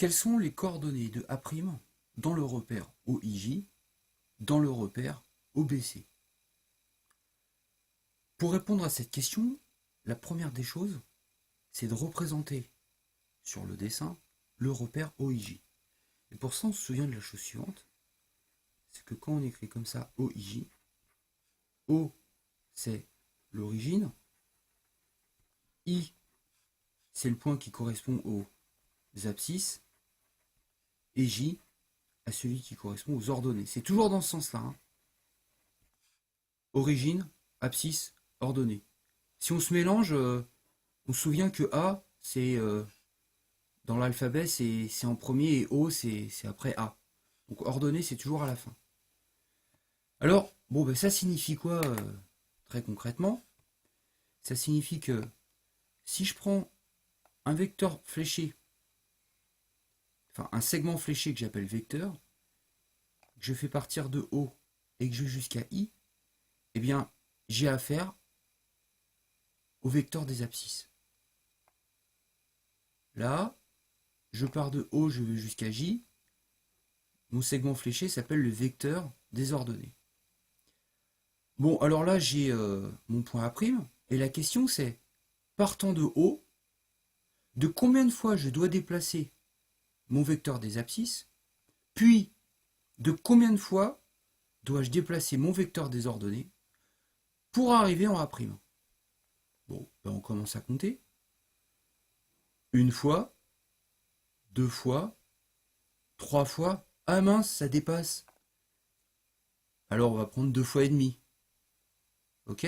quelles sont les coordonnées de A' dans le repère OIJ, dans le repère OBC? Pour répondre à cette question, la première des choses, c'est de représenter sur le dessin le repère OIJ. Et pour ça, on se souvient de la chose suivante, c'est que quand on écrit comme ça OIJ, O c'est l'origine, I c'est le point qui correspond aux abscisses, et J à celui qui correspond aux ordonnées. C'est toujours dans ce sens-là. Hein. Origine, abscisse, ordonnée. Si on se mélange, on se souvient que A, c'est dans l'alphabet, c'est en premier, et O, c'est après A. Donc ordonnée, c'est toujours à la fin. Alors, bon, ben, ça signifie quoi très concrètement? Ça signifie que si je prends un vecteur fléché, enfin un segment fléché que j'appelle vecteur, que je fais partir de O et que je vais jusqu'à I, eh bien, j'ai affaire au vecteur des abscisses. Là, je pars de O, je vais jusqu'à J. Mon segment fléché s'appelle le vecteur des ordonnées. Bon, alors là, j'ai mon point A', et la question c'est, partant de O, de combien de fois je dois déplacer mon vecteur des abscisses, puis de combien de fois dois-je déplacer mon vecteur des ordonnées pour arriver en A'. Bon, ben on commence à compter. Une fois, deux fois, trois fois. Ah mince, ça dépasse. Alors on va prendre 2 fois et demi. Ok?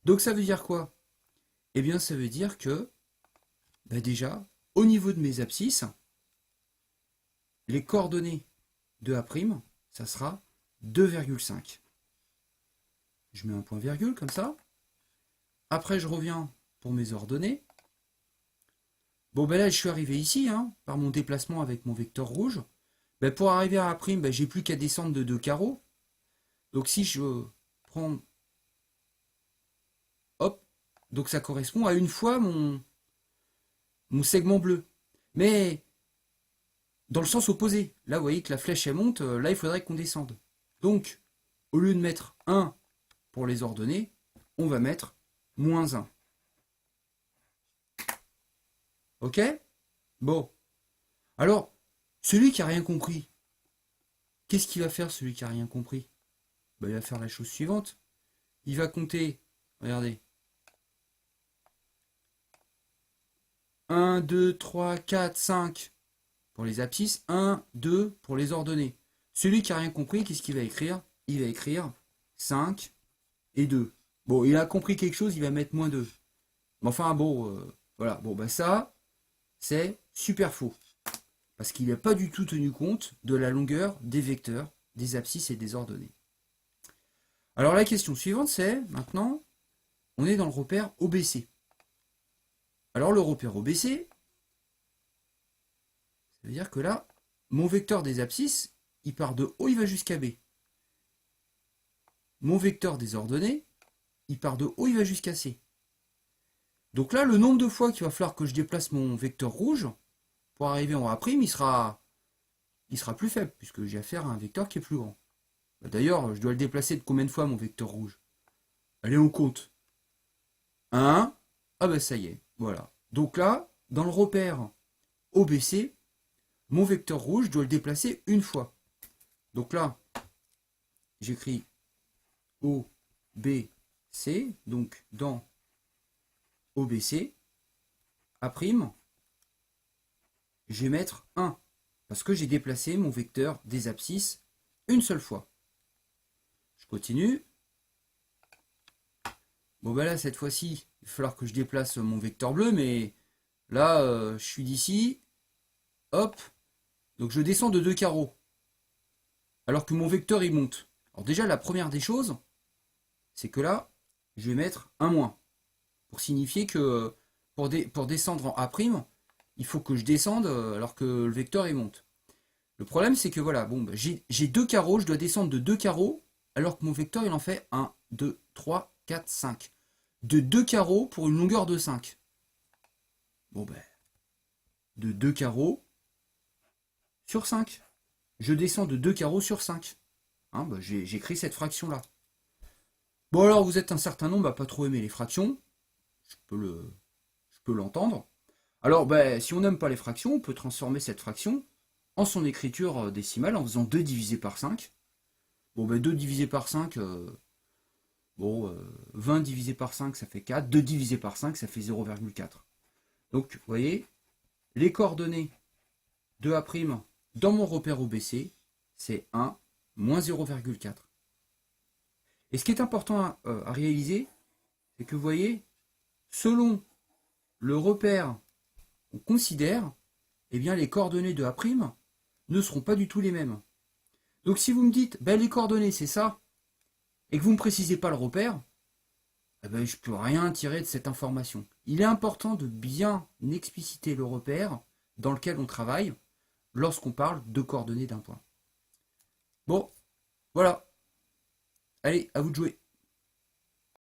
Donc ça veut dire quoi? Eh bien ça veut dire que, ben déjà, au niveau de mes abscisses, les coordonnées de A', ça sera 2,5. Je mets un point virgule comme ça. Après, je reviens pour mes ordonnées. Bon, ben là, je suis arrivé ici, hein, par mon déplacement avec mon vecteur rouge. Ben, pour arriver à A', ben, j'ai plus qu'à descendre de 2 carreaux. Donc si je prends... Hop, donc ça correspond à une fois mon segment bleu. Mais dans le sens opposé. Là, vous voyez que la flèche, elle monte. Là, il faudrait qu'on descende. Donc, au lieu de mettre 1 pour les ordonnées, on va mettre moins 1. Ok? Bon. Alors, celui qui n'a rien compris, qu'est-ce qu'il va faire, celui qui n'a rien compris? Ben, il va faire la chose suivante. Il va compter, regardez. 1, 2, 3, 4, 5 pour les abscisses, 1, 2 pour les ordonnées. Celui qui n'a rien compris, qu'est-ce qu'il va écrire? Il va écrire 5 et 2. Bon, il a compris quelque chose, il va mettre moins 2. Mais enfin, bon, voilà. Bon, ben ça, c'est super faux. Parce qu'il n'a pas du tout tenu compte de la longueur des vecteurs, des abscisses et des ordonnées. Alors la question suivante, c'est, maintenant, on est dans le repère OBC. Alors le repère OBC, ça veut dire que là, mon vecteur des abscisses, il part de O, il va jusqu'à B. Mon vecteur des ordonnées, il part de O, il va jusqu'à C. Donc là, le nombre de fois qu'il va falloir que je déplace mon vecteur rouge pour arriver en A', il sera plus faible, puisque j'ai affaire à un vecteur qui est plus grand. D'ailleurs, je dois le déplacer de combien de fois, mon vecteur rouge? Allez, on compte. 1. Ah ben ça y est, voilà. Donc là, dans le repère OBC, mon vecteur rouge, je dois le déplacer une fois. Donc là, j'écris OBC, donc dans OBC, A', je vais mettre 1, parce que j'ai déplacé mon vecteur des abscisses une seule fois. Je continue. Bon ben là, cette fois-ci, il va falloir que je déplace mon vecteur bleu, mais là, je suis d'ici, hop, donc je descends de 2 carreaux, alors que mon vecteur, il monte. Alors déjà, la première des choses, c'est que là, je vais mettre un moins, pour signifier que pour descendre en A', il faut que je descende alors que le vecteur, il monte. Le problème, c'est que voilà, bon, ben, j'ai 2 carreaux, je dois descendre de 2 carreaux, alors que mon vecteur, il en fait 1, 2, 3, 4, 5. De 2 carreaux pour une longueur de 5. Bon ben, de 2 carreaux, sur 5. Je descends de 2 carreaux sur 5. Hein, bah, j'écris cette fraction-là. Bon alors vous êtes un certain nombre à pas trop aimer les fractions. Je peux l'entendre. Alors bah, si on n'aime pas les fractions, on peut transformer cette fraction en son écriture décimale en faisant 2 divisé par 5. Bon bah 2 divisé par 5, 20 divisé par 5 ça fait 4. 2 divisé par 5 ça fait 0,4. Donc vous voyez, les coordonnées de A' dans mon repère OBC, c'est 1 moins 0,4. Et ce qui est important à réaliser, c'est que vous voyez, selon le repère qu'on considère, eh bien les coordonnées de A' ne seront pas du tout les mêmes. Donc si vous me dites, ben, les coordonnées c'est ça, et que vous ne me précisez pas le repère, eh ben, je ne peux rien tirer de cette information. Il est important de bien expliciter le repère dans lequel on travaille lorsqu'on parle de coordonnées d'un point. Bon, voilà. Allez, à vous de jouer.